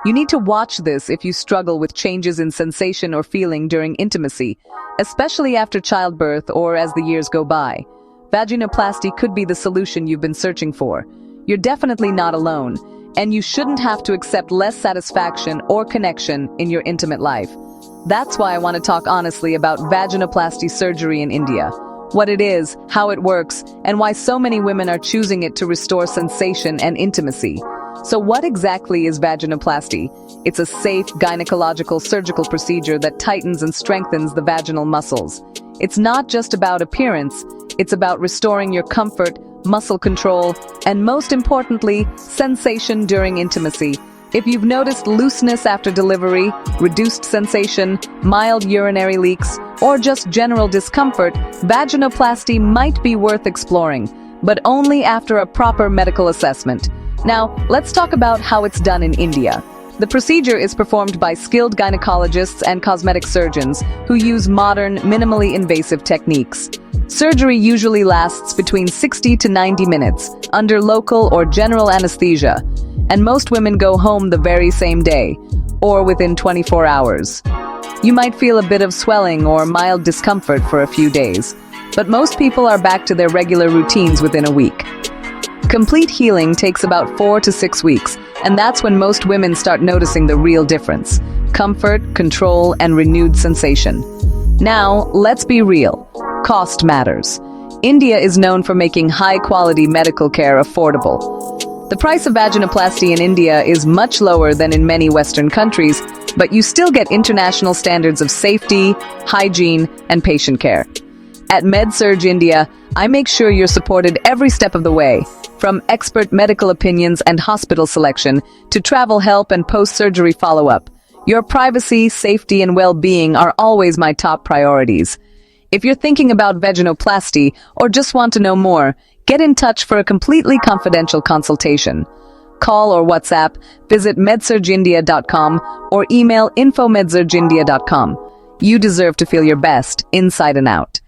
You need to watch this if you struggle with changes in sensation or feeling during intimacy, especially after childbirth or as the years go by. Vaginoplasty could be the solution you've been searching for. You're definitely not alone, and you shouldn't have to accept less satisfaction or connection in your intimate life. That's why I want to talk honestly about vaginoplasty surgery in India. What it is, how it works, and why so many women are choosing it to restore sensation and intimacy. So what exactly is vaginoplasty? It's a safe gynecological surgical procedure that tightens and strengthens the vaginal muscles. It's not just about appearance, it's about restoring your comfort, muscle control, and most importantly, sensation during intimacy. If you've noticed looseness after delivery, reduced sensation, mild urinary leaks, or just general discomfort, vaginoplasty might be worth exploring, but only after a proper medical assessment. Now, let's talk about how it's done in India. The procedure is performed by skilled gynecologists and cosmetic surgeons who use modern, minimally invasive techniques. Surgery usually lasts between 60 to 90 minutes, under local or general anesthesia, and most women go home the very same day, or within 24 hours. You might feel a bit of swelling or mild discomfort for a few days, but most people are back to their regular routines within a week. Complete healing takes about 4 to 6 weeks, and that's when most women start noticing the real difference: comfort, control, and renewed sensation. Now, let's be real. Cost matters. India is known for making high-quality medical care affordable. The price of vaginoplasty in India is much lower than in many Western countries, but you still get international standards of safety, hygiene, and patient care. At Medsurge India, I make sure you're supported every step of the way, from expert medical opinions and hospital selection to travel help and post-surgery follow-up. Your privacy, safety, and well-being are always my top priorities. If you're thinking about vaginoplasty or just want to know more, get in touch for a completely confidential consultation. Call or WhatsApp, visit medsurgeindia.com, or email info@medsurgeindia.com. You deserve to feel your best, inside and out.